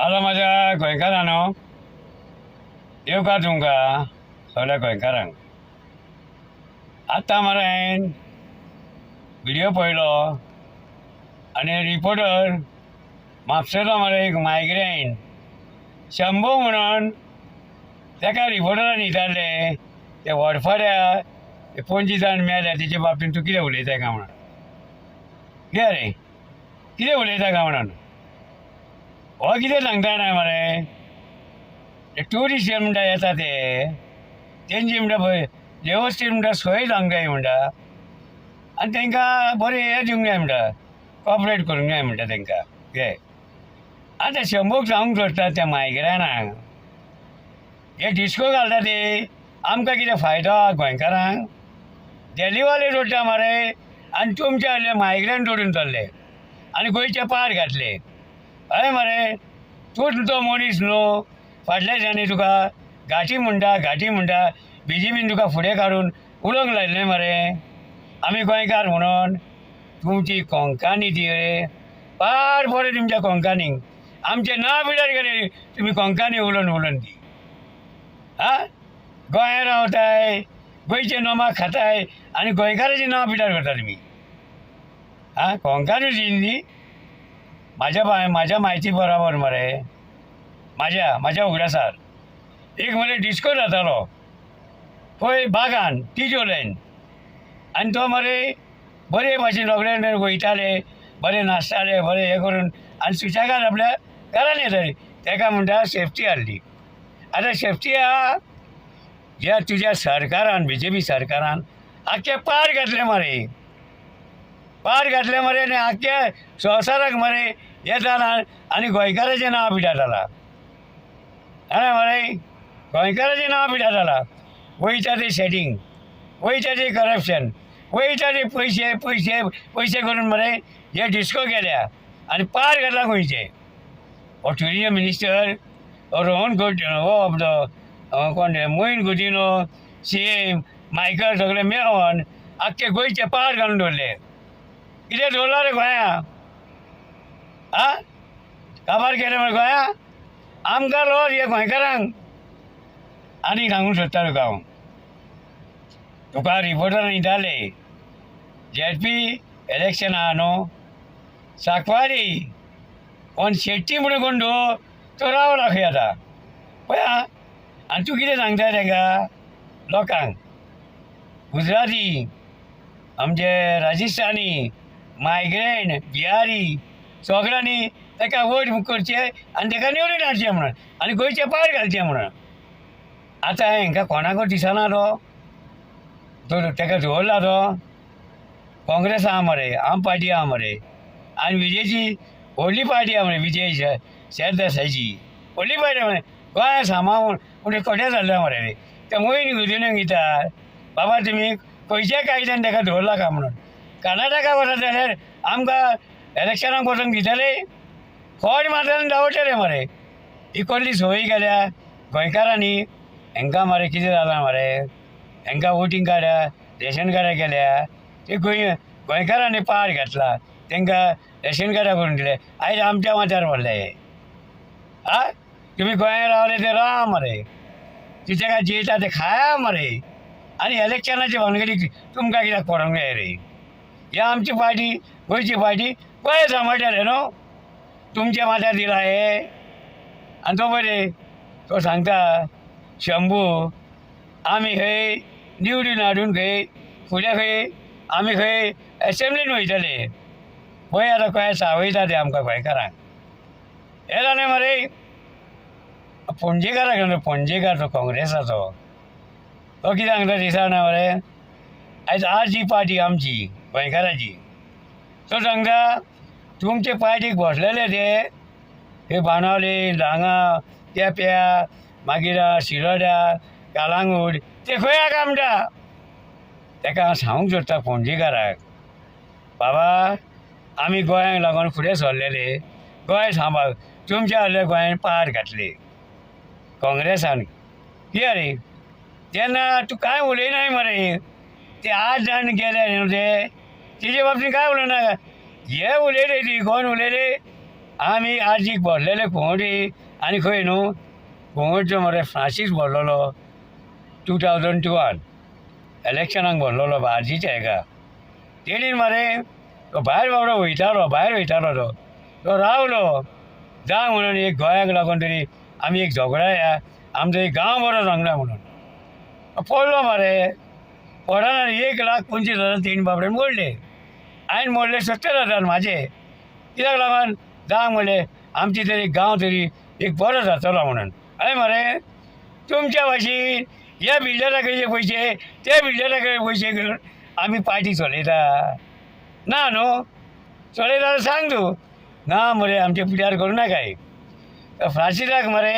आला माझ्या गोंयकारांनो येवकार तुमकां सगळ्या गोंयकारांक. आतां मरे हांवें व्हिडियो पळयलो आनी रिपोर्टर म्हापशेचो मरे एक मायग्रेन शंभू म्हणून ताका रिपोर्टरान विचारलें ते वडफाड्या पणजी जावन मेल्या तेचे बाबतींत तूं कितें उलयता काय म्हणून. कितें रे कितें उलयता काय म्हणून हो कितें सांगता ना मरे ते ट्युरिस्ट जे म्हणटा येता ते तेंची म्हणटा पळय वेवस्थीत म्हणटा सोय जावंक जाय म्हणटा आनी तांकां बरें हें दिवंक जाय म्हणटा कॉपरेट करूंक जाय म्हणटा तांकां हे. आतां शंभूक सांगूंक सोदता त्या मायग्रेनाक हे डिस्को घालता ते आमकां कितें फायदो आहा गोंयकारांक. देल्लीवाले जोडटा मरे आनी तुमचे आसले मायग्रेन जोडून चल्ले आनी गोंयचे पार घातले. हय मरे तूंच तो मनीस न्हू फाटल्या दिसांनी तुका घाटी म्हणटा BJPन तुका फुडें काडून उलोवंक लायलें मरे आमी गोंयकार म्हणून. तुमची कोंकणी ती रे पार बरें तुमच्या कोंकणीक आमचे नांव पिड्यार गेले तुमी कोंकणी उलोवन ती. आं गोंयांत रावताय गोंयचे नोमाक खाताय आनी गोंयकाराचें नांव पिड्यार करता तुमी. आं कोंकणीच हिंदी म्हाज्या म्हायती बरोबर मरे म्हाज्या उगडासार एक मरे डिस्को जातालो पळय बागान तिजोलेन आनी तो मरे बरे भाशेन सगळे वयताले बरे नाचताले बरे हें करून आनी सुशेगाद आपल्या घरान येताले. ताका म्हणटा सेफ्टी हाडली. आतां सेफ्टी आहा ज्या तुज्या सरकारान BJP सरकारान आख्खे पार घातले मरे आनी आख्ख्या संवसाराक मरे हें जालां आनी गोंयकाराचें नांव पिड्यार जालां. मरे गोंयकाराचें नांव पिड्यार जालां. वयता तें सेटींग वयता तें करप्शन वयता ते पयशे करून मरे हे डिस्को केल्या आनी पार घातला गोंयचे. हो ट्युरिजम मिनिस्टर रोहन कोण मोहीन गुदिनो CM मायकल सगळे मेळोन आख्खे गोंयचे पार घालून दवरले. कितें दवरला रे गोंया आं काबार केलें मरे गोंया आमकां लॉस हे गोंयकारांक. आनी सांगूंक सोदता तुका रिपोर्टरान विचारले ZP इलेक्शन आहा न्हू सांकवारी कोण शेट्टी म्हणून कोण तो रावला खंय आतां पळय आं. आनी तूं कितें सांगता तांकां लोकांक गुजराती आमचे राजस्थानी मायग्रेन बिहारी सगळ्यांनी ताका वोट करचे आनी ताका निवडून हाडचें म्हणून आनी गोंयचे पार घालचें म्हणून. आतां हांकां कोणाकूच दिसना तो ताका दवरला तो काँग्रेस आहा मरे आम पार्टी आहा मरे आनी विजयची व्हडली पार्टी आहा मरे विजय शेरदेसायची व्हडली पार्टी मरे गोंया सांबाळून पूण कडेन जाल्ले मरे ते मोहीन गुदिन्याक दिता बाबा तुमी खंयच्या कायद्यान ताका दवरला काय म्हणून. कर्नाटका वचत जाल्यार आमकां इलेक्शनाक वचूंक दितले खोट मारतले दावरतले मरे. ही कसली सोय केल्या गोंयकारांनी हांकां मरे कितें जालां मरे हांकां वोटींग कार्डा रेशन कार्डा केल्या ते गोंयकारांनी पार घातला तांकां रेशन कार्डा करून दिले. आयज आमच्या माथ्यार पडले आं तुमी गोंयांत रावले ते राव मरे ती ताका जेयता ते खाया मरे आनी इलेक्शनाचे भानगडीक तुमकां कित्याक पडोंक जाय रे. ही आमची पार्टी गोंयची पार्टी गोंय सांबाळटले न्हू तुमच्या माथ्यार दिला हे. आनी तो पळय तो सांगता शंभू आमी खंय निवडून हाडून खंय फुडें खंय आमी खंय एसेंब्लीन वयतले पळय आतां खंय सावयता ते आमकां गोंयकारांक. हें जालें मरे पणजेकार तो काँग्रेसाचो तो कितें सांगता दिसना मरे आयज जी पार्टी आमची गोंयकाराची तो सांगता तुमचे पार्टीक बसलेले ते बाणावले हांगा केप्यां मागीर शिरोड्या कालांगूट ते खंय आहा म्हणटा. ताका हांव सांगूंक सोदता पणजेकाराक बाबा आमी गोंयांक लागून फुडें सरलेले गोंय सांबाळ तुमच्या आसले गोंयान पार घातले काँग्रेसान. कित्याक रे तेन्ना तूं कांय उलयनाय मरे ते 8 जाण गेले न्हू ते तेजे बाबतींत कांय उलयना हे उलयले ती कोण उलयले आमी आर्जीक भरलेले खोंगडी आनी खंय न्हू खोंगडचो मरे फ्रांसीस भरलेलो 2001 इलेक्शनाक भरलेलो आर्जीच्या हेका तेणीन मरे तो भायर बाबडो वयतालो तो रावलो जा म्हणून एक गोंयाक लागून तरी आमी एक झगडाया आमचो एक गांव बरो जावंक म्हणून पडलो मरे पडना 1,25,000 तेणी बाबडे मोडले हांवें मोडले 70,000 म्हाजे कित्याक लागून जा म्हणलें आमची तरी गांव तरी एक बरो जातलो म्हणून हय मरे तुमच्या भाशेन ह्या बिल्डराकडे पयशे त्या बिल्डराकडे पयशे घेवन आमी पार्टी चलयता ना न्हू चलयता जाल्यार सांग तूं ना मरे आमचे पिड्यार करूं नाकाय फ्रांसीसाक मरे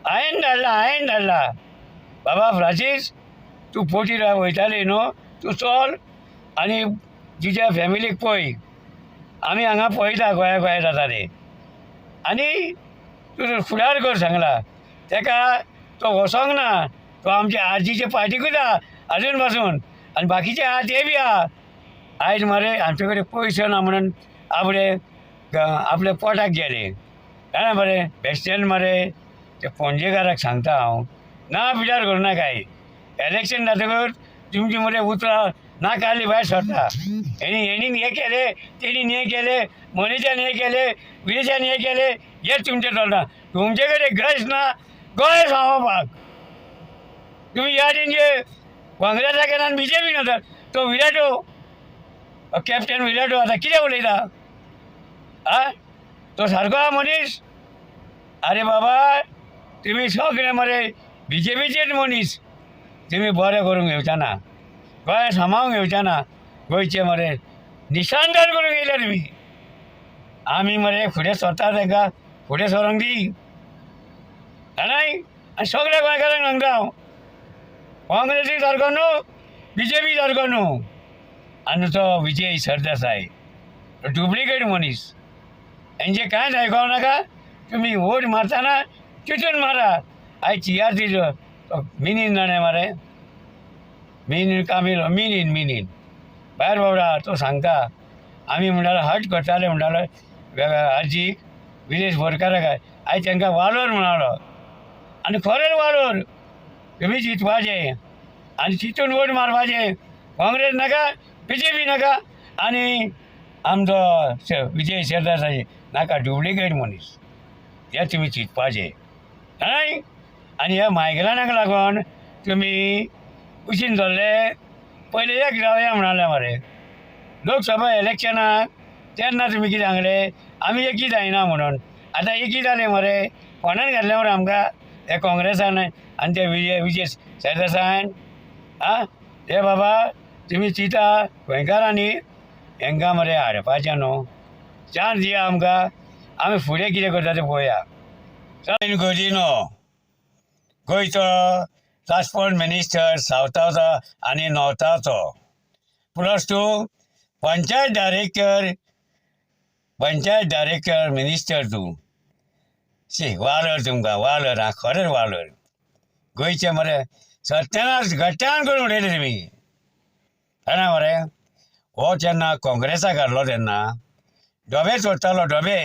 हांवें धाडला बाबा फ्रांसीस तूं पोटी वयताली न्हू तूं चल आनी तुज्या फॅमिलीक पळय आमी हांगा पळयता गोंया जाता ते आनी तूं फुडार कर सांगला तेका तो वसोंक ना तो आमच्या आर्जीचे पार्टीकूच आहा आजून पासून आनी बाकीचे आहा ते बी आहा आयज मरे आमचे कडेन पयशे ना म्हणून आपल्या पोटाक गेले जाणा मरे बेश्टेन मरे ते पणजेकाराक सांगता हांव ना पिड्यार करूं नाकाय इलेक्शन जातकच तुमची मरे उतरां नाका आसली भायर सरता हेणीन हे केले तेणीन हे केले मनीच्यान हे केले विदेशान हे केले हेच तुमचें चलता तुमचे कडेन गरज ना गोंय सांबाळपाक तुमी ह्या तेंचे काँग्रेसाक येता आनी BJP येता तो विराटो कॅप्टन विराटो आतां कितें उलयता आ तो सारको आहा मनीस आरे बाबा तुमी सगळे मरे BJPचेच मनीस तुमी बरें करूंक येवचे ना गोंय सांबाळूंक येवचे ना गोंयचे मरे निशानदार करूंक येयले तुमी आमी मरे फुडें सरता तांकां फुडें सरोंक दी जाणाय आनी सगळ्या गोंयकारांक सांगता हांव काँग्रेसी सारको न्हू BJP सारको न्हू आनी तो विजय सरदेसाय तो डुप्लिकेट मनीस हेंचे कांयच आयकोवं नाका तुमी वोट मारतना चिंतून मारा आयज TRC मिनीन जाणें मरे मिनीन कामिलो मिनीन भायर बाबडा तो सांगता आमी म्हणटालो हट करताले म्हणटालो आर्जीक विलेज बोरकाराक आयज तांकां वालोर म्हणालो आनी खरेंच वालोर तुमी चिंतपाचें आनी चिंतून वोट मारपाचें काँग्रेस नाका BJP नाका आनी आमचो विजय सरदेसाय नाका डुप्लिकेट मनीस हे तुमी चिंतपाचें हय आनी ह्या मायग्रेनाक लागून तुमी कुशीन धरले पयले एक रावया म्हणाले मरे लोकसभा इलेक्शनाक तेन्ना तुमी कितें सांगले आमी एकी जायना म्हणून आतां एकी जाले मरे कोणान घातले मरे आमकां हे काँग्रेसान आनी ते विजय सरदेसायन आं हे बाबा तुमी चिंता गोंयकारांनी हेंकां मरे हाडपाचें न्हू चान्स दिया आमकां आमी फुडें कितें करता तें पळोवया चल गोजीनो गोंयचो ट्रान्सपोर्ट मिनिस्टर सावथाचो आनी नॉर्थाचो +2 पंचायत डायरेक्टर मिनिस्टर तूं शी वालोर तुमकां वालोर आं खरेंच वालोर गोंयचे मरे सत्यानाश घट्टान करून उडयले तुमी जाणा मरे हो जेन्ना काँग्रेसाक हाडलो तेन्ना डबे सोडटालो डबे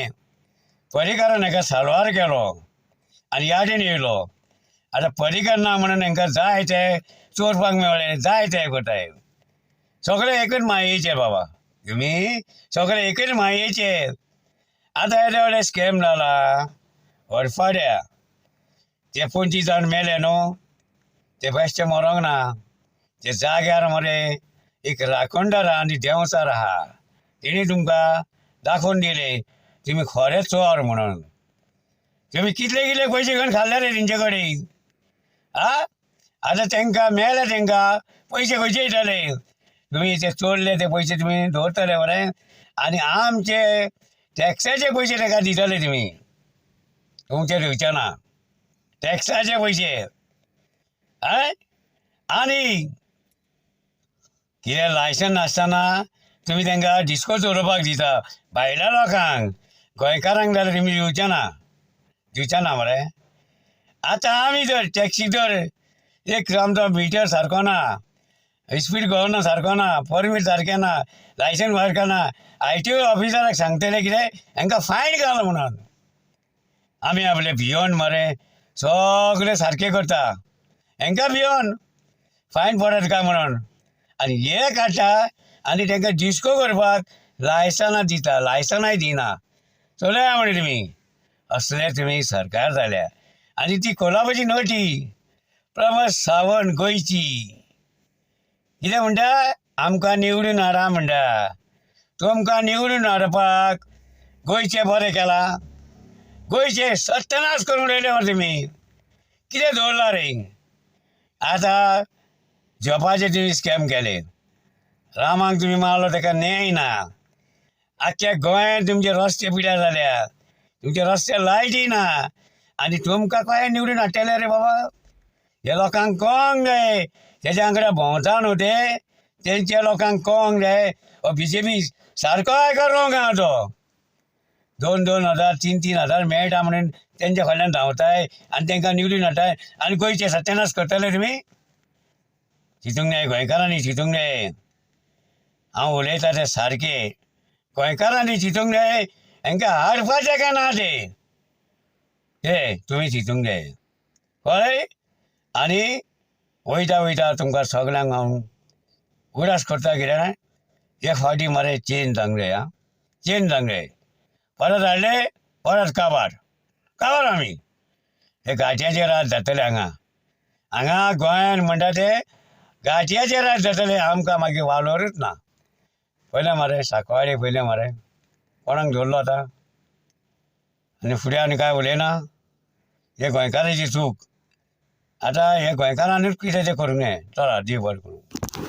पर्रीकारान हाका साल्वार केलो आनी यादीन येयलो आतां पर्रीकार ना म्हणून हांकां जाय ते चोरपाक मेळ्ळे जाय ते करताय सगळे एकच मायेचे बाबा तुमी सगळे एकच मायेचे आतां येदे व्हडले स्कॅम जाला हरफाड्या ते 25 जाण मेले न्हू ते बेश्टे मरोंक ना ते जाग्यार मरे एक राखणदार आहा आनी देंवचार आहा तेणी तुमकां दाखोवन दिले तुमी खरे चोर म्हणून तुमी कितले पयशे घेवन खाल्ले रे तेंचे कडेन आतां तांकां मेळ्ळे तांकां पयशे खंयचे येतले तुमी ते चोरले ते पयशे तुमी दवरतले मरे आनी आमचे टॅक्साचे पयशे ताका दितले तुमी तुमचे दिवचे ना टॅक्साचे पयशे हय आनी कितें लायसन नासतना तुमी तांकां डिस्को चलोवपाक दिता भायल्या लोकांक गोंयकारांक जाल्यार तुमी दिवचे ना मरे आतां आमी जर टॅक्सी जर एक आमचो मिटर सारको ना स्पीड गव्हर्नर सारको ना परमीट सारकें ना लायसन सारकें ना ITO ऑफिसराक सांगतले कितें हांकां फायन घाल म्हणून. आमी आपले भियोन मरे सगळें सारकें करता, हांकां भियोन फायन पडत काय म्हणून. आनी हे काडटा आनी तांकां डिस्को करपाक लायसनां दिता, लायसनाय दिना. चलया म्हणे तुमी, असले तुमी सरकार जाल्या. आनी ती कोल्हापूरची नटी प्रमोद सावंत गोंयची कितें म्हणटा, आमकां निवडून हाडा म्हणटा. तुमकां निवडून हाडपाक गोंयचें बरें केलां, गोंयचें सत्यानाश करून उडयले मरे तुमी. कितें दवरला रे. आतां जॉबाचे तुमी स्कॅम केले, रामाक तुमी मारलो ताका न्याय ना. आख्ख्या गोंयांत तुमचे रस्ते पिड्यार जाल्या, तुमचे रस्ते लायटी ना. आनी तुमकां कशें निवडून हाडटले रे बाबा. हे लोकांक कळोंक जाय, तेज्या वांगडा भोंवता न्हू ते, तेंच्या लोकांक कळोंक जाय हो BJP सारको करूंक हा तो. 2,000 3,000 मेळटा म्हणून तेंच्या फाटल्यान धांवताय आनी तांकां निवडून हाडटाय आनी गोंयचे सत्यानाश करतले तुमी. चिंतूंक जाय, गोंयकारांनी चिंतूंक जाय. हांव उलयतां तें सारकें. गोंयकारांनी चिंतूंक जाय, हांकां हाडपाचें काय ना ते तुमी चिंतूंक जाय, कळ्ळें. आनी वयता वयता तुमकां सगळ्यांक हांव उगडास करता कितें, एक फावटी मरे चेंज जावंक जाय. चेंज जावंक जाय. परत हाडले परत काबार आमी. हे घाट्याचेर रात जातले हांगा गोंयान म्हणटा ते घाट्याचेर रात जातले. आमकां मागीर वालोरूच ना. पयलें मरे सांकवाळे पयलें मरे कोणाक दवरलो आतां आनी फुडें आनी कांय उलयना. हे गोंयकाराची चूक. आतां हे गोंयकारांनीच कितें तें करूंक जाय. चला देव बरें करूं.